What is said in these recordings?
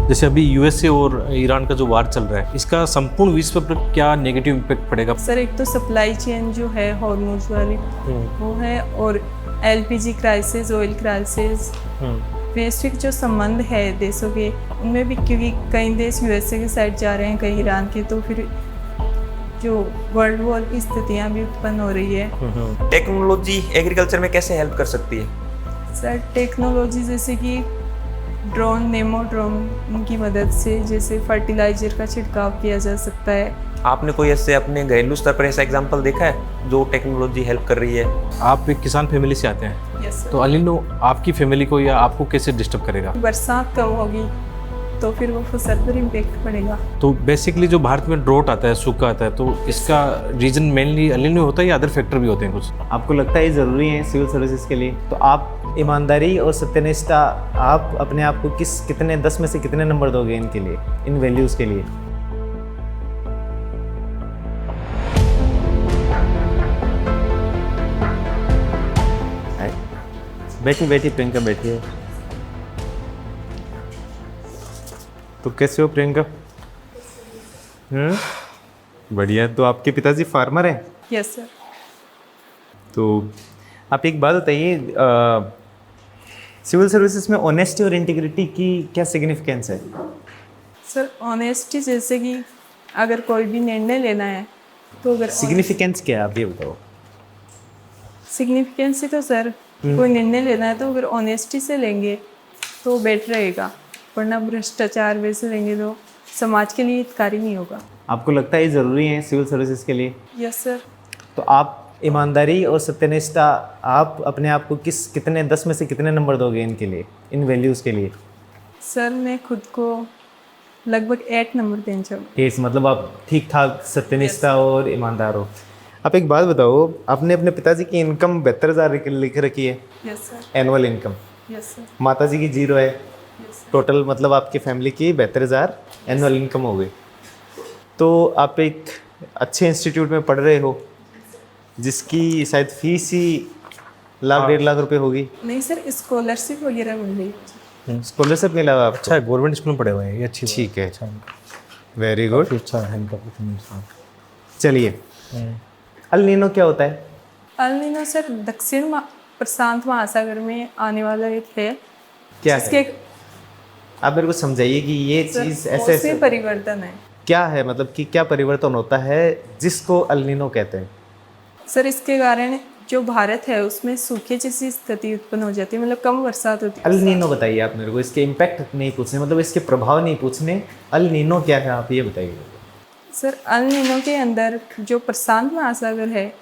जैसे अभी यूएसए और ईरान का जो वार चल रहा है, इसका संपूर्ण विश्व पर क्या नेगेटिव इम्पैक्ट पड़ेगा? सर एक तो सप्लाई चेन जो है हॉर्मोन्स वाली वो है, और एलपीजी क्राइसिस, ऑयल क्राइसिस, वैश्विक जो संबंध है देशों के उनमें भी, क्योंकि कई देश यूएसए के साइड जा रहे हैं, कई ईरान के, तो फिर जो वर्ल्ड वॉर की स्थितियाँ भी उत्पन्न हो रही है। टेक्नोलॉजी एग्रीकल्चर में कैसे हेल्प कर सकती है? सर टेक्नोलॉजी जैसे कि ड्रोन, नेमो ड्रोन, उनकी मदद से जैसे फर्टिलाइजर का छिड़काव किया जा सकता है। आपने कोई ऐसे अपने घरेलू स्तर पर ऐसा एग्जांपल देखा है जो टेक्नोलॉजी हेल्प कर रही है? आप एक किसान फैमिली से आते हैं, यस सर। तो अल नीनो आपकी फैमिली को या आपको कैसे डिस्टर्ब करेगा? बरसात कम होगी तो फिर वो फसल पर इम्पेक्ट पड़ेगा। तो बेसिकली जो भारत में ड्रोट आता है, सूखा आता है, तो इसका रीजन मेनली अल नीनो होता है या अदर फैक्टर भी होते हैं कुछ? आपको लगता है ये ज़रूरी है सिविल सर्विसेज के लिए? तो आप ईमानदारी और सत्यनिष्ठा, आप अपने आप को कितने 10 में से कितने नंबर दोगे इनके लिए, इन वैल्यूज़ के लिए? बैठी बैठी प्रियंका बैठी है। तो कैसे हो प्रियंका? बढ़िया। तो आपके पिताजी फार्मर हैं? Yes sir. तो आप एक बात बताइए, सिविल सर्विसेज में ऑनेस्टी और इंटीग्रिटी की क्या सिग्निफिकेंस है? सर ऑनेस्टी, जैसे कि अगर कोई भी निर्णय लेना है तो अगर सिग्निफिकेंस क्या है आप ये बताओ। सिग्निफिकेंस ही तो सर, कोई निर्णय लेना है तो अगर ऑनेस्टी से लेंगे तो बेटर रहेगा, वरना भ्रष्टाचार वैसे लेंगे तो समाज के लिए हितकारी नहीं होगा। आपको लगता है ये ज़रूरी है सिविल सर्विसेज के लिए? Yes sir. तो आप ईमानदारी और सत्यनिष्ठा, आप अपने आप को कितने 10 में से कितने नंबर दोगे इनके लिए, इन वैल्यूज़ के लिए? सर मैं खुद को लगभग 8 नंबर देना चाहूँगा। 8, मतलब आप ठीक ठाक सत्यनिष्ठा और ईमानदार हो। आप एक बात बताओ, आपने अपने पिताजी की इनकम 72,000 लिख रखी है, yes sir. Annual income. Yes sir. माता जी की 0 है। Yes sir. टोटल मतलब आपकी फैमिली की 72,000 एनुअल इनकम हो गई। तो आप एक अच्छे इंस्टीट्यूट में पढ़ रहे हो जिसकी शायद फीस ही लाख 1.5 लाख रुपए होगी। नहीं सर, स्कॉलरशिप वगैरह मिल रही है। स्कॉलरशिप मिला हुआ आपको? अच्छा है, गवर्नमेंट स्कूल में पढ़े हुए हैं, ये अच्छी ठीक है, अच्छा वेरी गुड। अच्छा है इनका परफॉर्मेंस। चलिए, अल नीनो क्या होता है? अल नीनो सर दक्षिण प्रशांत महासागर में आने वाला एक है। क्या जिसके है? आप मेरे को समझाइए कि ये चीज़ ऐसे ऐसे परिवर्तन है। क्या है, मतलब कि क्या परिवर्तन होता है जिसको अल नीनो कहते हैं? सर इसके कारण जो भारत है उसमें सूखे जैसी स्थिति उत्पन्न हो जाती है, मतलब कम बरसात होती है। अल नीनो बताइए आप मेरे को, इसके इम्पैक्ट नहीं पूछने, मतलब इसके प्रभाव नहीं पूछने, अल नीनो क्या है आप ये बताइए। सर अल नीनो के अंदर जो प्रशांत महासागर है,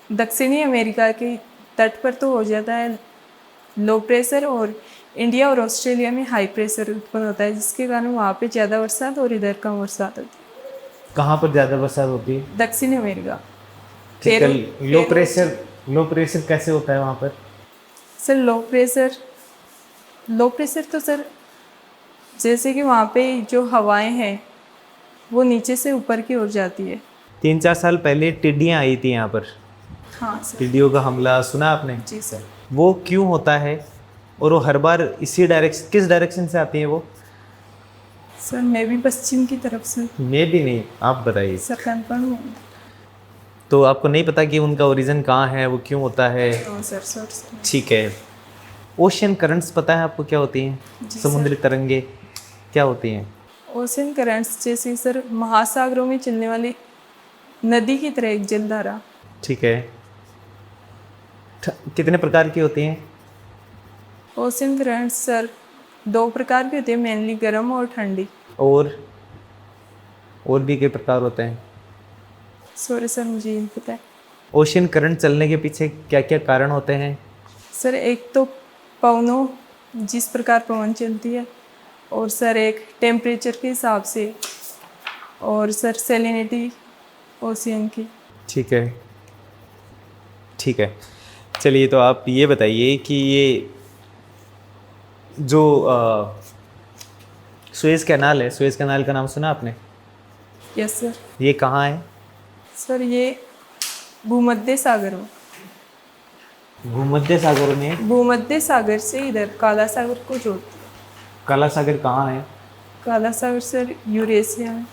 दक्षिणी अमेरिका के तट पर तो हो जाता है लो प्रेशर, और इंडिया और ऑस्ट्रेलिया में हाई प्रेशर उत्पन्न होता है, जिसके कारण वहाँ पे ज़्यादा बरसात और इधर कम बरसात होती है। कहाँ पर ज़्यादा बरसात होती है? दक्षिण अमेरिका। ठीक है। लो प्रेशर कैसे होता है वहाँ पर? सर लो प्रेशर तो सर जैसे कि वहाँ पे जो हवाएं हैं वो नीचे से ऊपर की ओर जाती है। 3-4 साल पहले टिड्डियाँ आई थी यहाँ पर। हाँ सर। टिड्डियों का हमला सुना आपने? जी सर। वो क्यों होता है और वो हर बार इसी डायरेक्शन, किस डायरेक्शन से आती है वो? सर मैं भी पश्चिम की तरफ से। मैं भी नहीं, आप बताइए। सर कंफर्म हूँ। तो आपको नहीं पता कि उनका ओरिजिन कहाँ है, वो क्यों होता है? सर। ठीक है। ओशियन करंट्स पता है आपको क्या होती हैं? जी समुद्री तरंगे क्या होती हैं? ओशन करंट्स जैसे सर महासागरों में चलने वाली नदी की तरह एक जलधारा। ठीक है। कितने प्रकार की होती हैं? ओशन करंट्स सर 2 प्रकार की होती है, मेनली गर्म और ठंडी। और भी कई प्रकार होते हैं? सॉरी सर मुझे नहीं पता है। ओशियन करंट चलने के पीछे क्या क्या कारण होते हैं? सर एक तो पवनों, जिस प्रकार पवन चलती है, और सर एक टेम्परेचर के हिसाब से, और सर सैलिनिटी ओशियन की। ठीक है, ठीक है। चलिए, तो आप ये बताइए कि ये जो सुएज कैनाल है, सुएज कैनाल का नाम सुना आपने? Yes sir. ये कहाँ है? सर ये भूमध्य सागर में। भूमध्य सागर में? भूमध्य सागर से इधर काला सागर को जोड़ती है। काला सागर कहाँ है? काला सागर सर यूरेशिया में,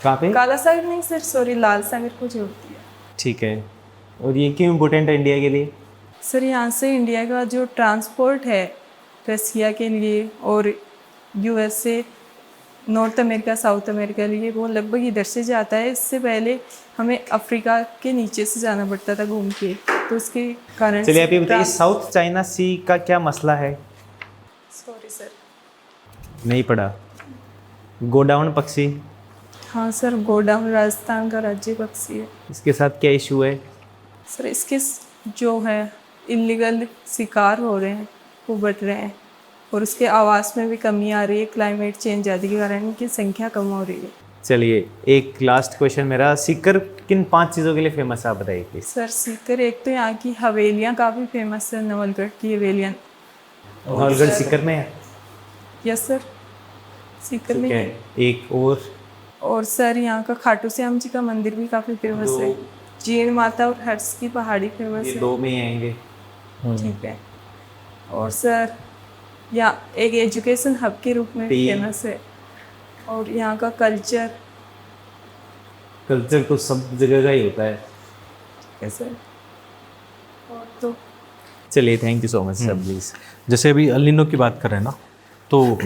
कहाँ पे? काला सागर नहीं सर, सॉरी, लाल सागर को जोड़ती है। ठीक है। और ये क्यों इम्पोर्टेंट है इंडिया के लिए? सर यहाँ से इंडिया का जो ट्रांसपोर्ट है रसिया के लिए और USA, north America, south America के लिए, वो लगभग इधर से जाता है। इससे पहले हमें अफ्रीका के नीचे से जाना पड़ता था घूम के, तो उसके कारण चलिए आप ये बताइए, साउथ चाइना सी का क्या मसला है? Sorry sir. नहीं पढ़ा। गोडाउन पक्षी, हाँ सर, गोडाउन राजस्थान का राज्य पक्षी है। इसके साथ क्या इशू है? सर इसके जो है इलीगल शिकार हो रहे हैं वो बढ़ रहे हैं, और उसके आवास में भी कमी आ रही है। क्लाइमेट चेंज आदि के कारण इनकी संख्या कम हो रही है। चलिए एक लास्ट क्वेश्चन मेरा, सीकर किन 5 चीज़ों के लिए फेमस है आप बताइए प्लीज। सर सीकर, एक तो यहाँ की हवेलियाँ काफ़ी फेमस है, नवलगढ़ की हवेलियाँ। नवलगढ़ सीकर में है? यस सर, सीकर में ठीक है। है। एक और सर यहाँ का खाटू श्याम जी का मंदिर भी काफ़ी फेमस है। जीण माता और हर्ष की पहाड़ी फेमस ये है। 2 में ही आएंगे। ठीक है। और सर यहाँ एक एजुकेशन हब के रूप में 3 फेमस है। और यहाँ का कल्चर तो सब जगह का ही होता है। है सर। और तो चलिए thank you so much sir. Please जैसे अभी अल नीनो की बात कर रहे हैं ना, तो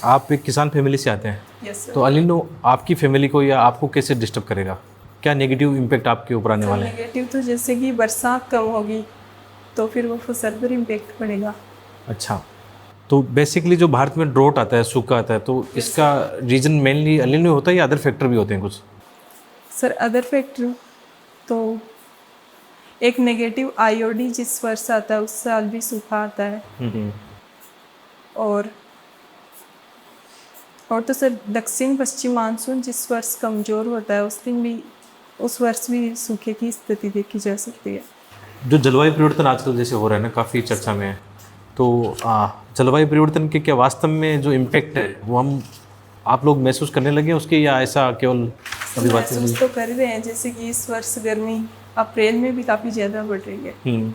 आप एक किसान फैमिली से आते हैं, यस सर। तो अल नीनो आपकी फैमिली को या आपको कैसे डिस्टर्ब करेगा? क्या नेगेटिव इम्पैक्ट आपके ऊपर आने वाले हैं? नेगेटिव तो जैसे कि बरसात कम होगी तो फिर वो फसल पर इम्पेक्ट पड़ेगा। अच्छा, तो बेसिकली जो भारत में ड्रोट आता है, सूखा आता है, तो इसका रीजन मेनली अल नीनो होता है या अदर फैक्टर भी होते हैं कुछ? सर अदर फैक्टर तो एक नेगेटिव आईओडी जिस वर्ष आता है उस साल भी सूखा आता है। और तो सर दक्षिण पश्चिम मानसून जिस वर्ष कमज़ोर होता है उस वर्ष भी सूखे की स्थिति देखी जा सकती है। जो जलवायु परिवर्तन आजकल जैसे हो रहा है ना, काफ़ी चर्चा में है, तो जलवायु परिवर्तन के क्या वास्तव में जो इम्पेक्ट है वो आप लोग महसूस करने लगे उसके, या ऐसा केवल अभी बात महसूस तो कर रहे हैं। जैसे कि इस वर्ष गर्मी अप्रैल में भी काफ़ी ज़्यादा बढ़ रही है।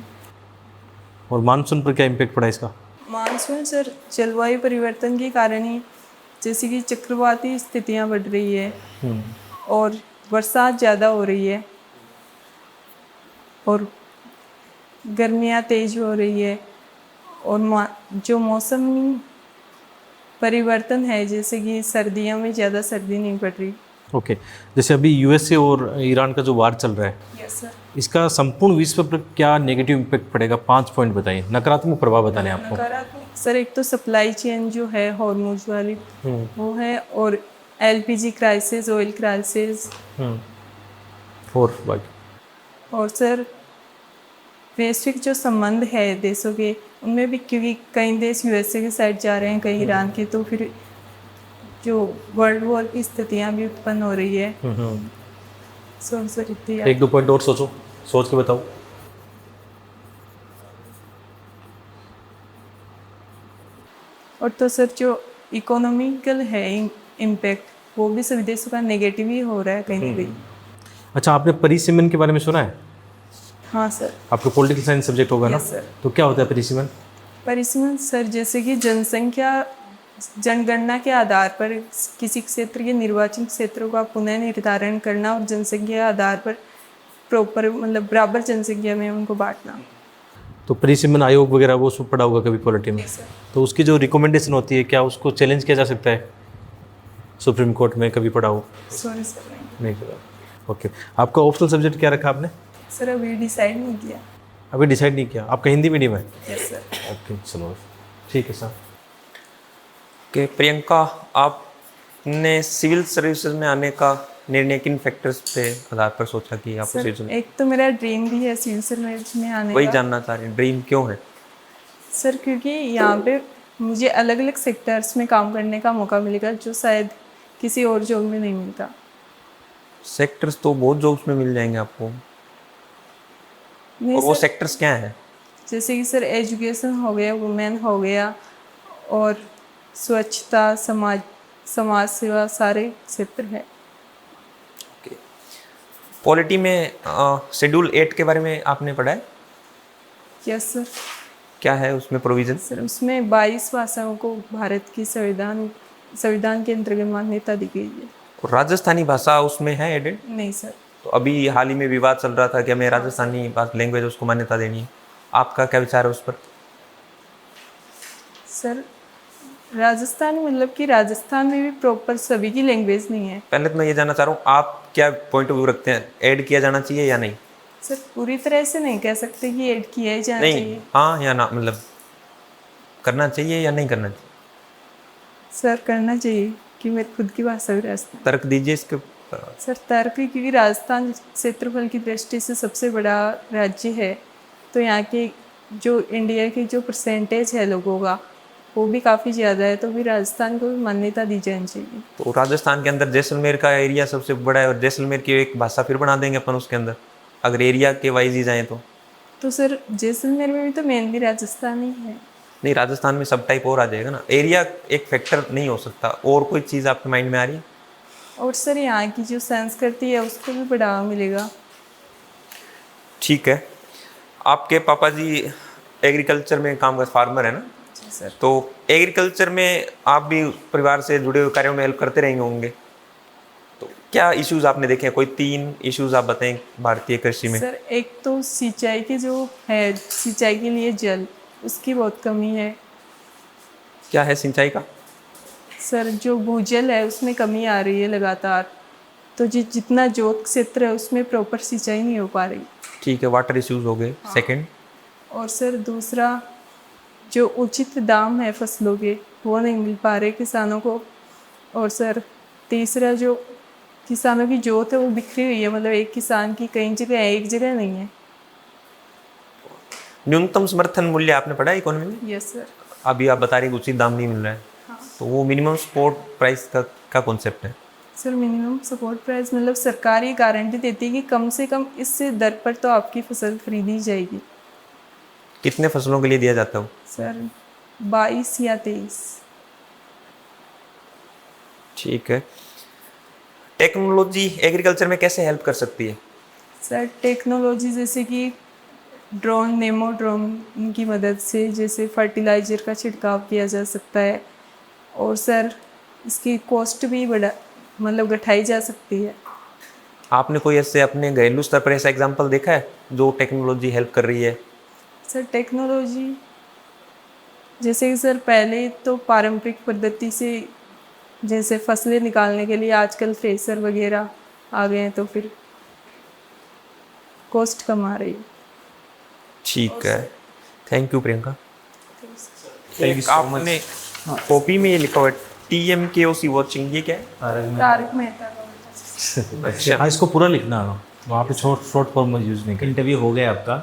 और मानसून पर क्या इम्पेक्ट पड़ा इसका? मानसून सर जलवायु परिवर्तन के कारण ही, जैसे कि चक्रवाती स्थितियाँ बढ़ रही है और बरसात ज़्यादा हो रही है और गर्मियाँ तेज हो रही है, और जो मौसमी परिवर्तन है, जैसे कि सर्दियों में ज़्यादा सर्दी नहीं पड़ रही। ओके, जैसे अभी यूएसए और ईरान का जो वार चल रहा है, यस सर। इसका संपूर्ण विश्व पर क्या नेगेटिव इम्पैक्ट पड़ेगा? 5 पॉइंट बताइए, नकारात्मक प्रभाव बताने आपको। नकारात्मक सर, एक तो सप्लाई चेन जो है हॉर्मोज वाली वो है, और एलपीजी क्राइसिस, ऑयल क्राइसिस, और बाकी और सर वैश्विक जो संबंध है देशों के, उनमें भी, क्योंकि कई देश यूएसए के साइड जा रहे हैं, कई ईरान के, तो फिर जो वर्ल्ड वॉर की स्थितियाँ भी उत्पन्न हो रही है। सर इतनी 1-2 पॉइंट और सोच के बताओ। और तो सर जो इकोनॉमिकल है इम्पैक्ट, वो भी सभी देशों का नेगेटिव ही हो रहा है कहीं ना कहीं। अच्छा, आपने परिसीमन के बारे में सुना है? हाँ सर। आपको पॉलिटिकल साइंस सब्जेक्ट होगा ना? Yes sir. तो क्या होता है परिसीमन? परिसीमन सर जैसे कि जनगणना के आधार पर किसी क्षेत्र के निर्वाचन क्षेत्रों का पुनः निर्धारण करना और जनसंख्या के आधार पर प्रॉपर, मतलब बराबर जनसंख्या में उनको बांटना। तो परिसीमन आयोग वगैरह वो सब पढ़ा होगा कभी पॉलिटी में? सर। तो उसकी जो रिकमेंडेशन होती है, क्या उसको चैलेंज किया जा सकता है सुप्रीम कोर्ट में? कभी पढ़ा हो? सॉरी सर नहीं पढ़ा। ओके, आपका ऑप्शनल सब्जेक्ट क्या रखा आपने? सर अभी डिसाइड नहीं किया। अभी डिसाइड नहीं किया। आपका हिंदी मीडियम है? Yes sir. ओके, चलो ठीक है सर। कि प्रियंका, आपने सिविल सर्विसेज में आने का निर्णय किन फैक्टर्स पे आधार पर सोचा कि आप सर उसे एक तो मेरा ड्रीम भी है सिविल सर्विस में आने वही का। जानना चाह रहे हैं, ड्रीम क्यों है? सर क्योंकि यहाँ पे मुझे अलग अलग सेक्टर्स में काम करने का मौका मिलेगा जो शायद किसी और जॉब में नहीं मिलता। सेक्टर्स तो बहुत जॉब्स में मिल जाएंगे आपको, नहीं और वो सर, सेक्टर्स क्या हैं? जैसे कि सर एजुकेशन हो गया, वुमेन हो गया, और स्वच्छता, समाज सेवा, सारे क्षेत्र है। पॉलिटी में शेड्यूल 8 के बारे में आपने पढ़ा है? Yes sir. क्या है उसमें प्रोविजन? सर उसमें 22 भाषाओं को भारत की संविधान संविधान के अंतर्गत मान्यता दी गई है। और राजस्थानी भाषा उसमें है एडेड? नहीं सर। तो अभी हाल ही में विवाद चल रहा था कि हमें राजस्थानी लैंग्वेज उसको मान्यता देनी है, आपका क्या विचार है उस पर? सर राजस्थान मतलब कि राजस्थान में भी प्रॉपर सभी की लैंग्वेज नहीं है। पहले तो मैं ये जानना चाह रहा हूँ, आप क्या पॉइंट ऑफ व्यू रखते हैं, ऐड किया जाना चाहिए या नहीं? सर पूरी तरह से नहीं कह सकते कि ऐड किया ही जाना नहीं, चाहिए। हाँ या ना, मतलब करना चाहिए या नहीं करना चाहिए? सर करना चाहिए कि मेरी खुद की भाषा भी राजस्थान। तर्क दीजिए इसके ऊपर। सर तर्क क्योंकि राजस्थान क्षेत्रफल की दृष्टि से सबसे बड़ा राज्य है, तो यहाँ के जो इंडिया की जो परसेंटेज है लोगों का वो भी काफ़ी ज़्यादा है, तो भी राजस्थान को भी मान्यता दी जानी चाहिए। तो राजस्थान के अंदर जैसलमेर का एरिया सबसे बड़ा है और जैसलमेर की एक भाषा फिर बना देंगे अपन उसके अंदर, अगर एरिया के वाइज ही जाएँ तो सर जैसलमेर में भी तो मेनली राजस्थान ही है। नहीं, राजस्थान में सब टाइप और आ जाएगा ना, एरिया एक फैक्टर नहीं हो सकता। और कोई चीज़ आपके माइंड में आ रही है? और सर यहाँ की जो संस्कृति है उसको भी बढ़ावा मिलेगा। ठीक है। आपके पापा जी एग्रीकल्चर में काम कर, फार्मर है ना? जी सर। तो एग्रीकल्चर में आप भी परिवार से जुड़े हुए कार्यों में हेल्प करते रहेंगे होंगे, तो क्या इश्यूज आपने देखे हैं? कोई 3 इश्यूज आप बताएं भारतीय कृषि में। सर एक तो सिंचाई की जो है, सिंचाई के लिए जल उसकी बहुत कमी है। क्या है सिंचाई का? सर जो भूजल है उसमें कमी आ रही है लगातार, तो जितना जोत क्षेत्र है उसमें प्रॉपर सिंचाई नहीं हो पा रही। ठीक है, वाटर इश्यूज हो गए। सेकंड? और सर दूसरा जो उचित दाम है फसलों के वो नहीं मिल पा रहे किसानों को। और सर तीसरा जो किसानों की जोत है वो बिखरी हुई है, मतलब एक किसान की कई जगह है, एक जगह नहीं है। न्यूनतम समर्थन मूल्य आपने पढ़ा है इकोनॉमी में? Yes sir. अभी आप बता रही हैं कि उचित दाम नहीं मिल रहा है, तो वो मिनिमम सपोर्ट प्राइस का कॉन्सेप्ट है। सर मिनिमम सपोर्ट प्राइस मतलब सरकार ये गारंटी देती है कि कम से कम इस दर पर तो आपकी फसल खरीदी जाएगी। कितने फसलों के लिए दिया जाता है? सर 22 या 23। ठीक है। टेक्नोलॉजी एग्रीकल्चर में कैसे हेल्प कर सकती है? सर टेक्नोलॉजी जैसे कि ड्रोन, नेमो ड्रोन की मदद से जैसे फर्टिलाइज़र का छिड़काव किया जा सकता है। और सर इसकी कॉस्ट भी मतलब घटाई जा सकती है। आपने कोई ऐसे अपने घरेलू स्तर पर ऐसा एग्जांपल देखा है जो टेक्नोलॉजी हेल्प कर रही है? सर टेक्नोलॉजी जैसे कि सर पहले तो पारंपरिक पद्धति से जैसे फसलें निकालने के लिए आजकल थ्रेसर वगैरह आ गए हैं, तो फिर कॉस्ट कम आ रही है। ठीक है, थैंक यू प्रियंका। एक आपने कॉपी में ये लिखा हुआ है TMKOC वॉचिंग, ये क्या है? तारक मेहता का। अच्छा, हाँ इसको पूरा लिखना, वहाँ पे शॉर्ट फॉर्म यूज़ नहीं करना। इंटरव्यू हो गया आपका।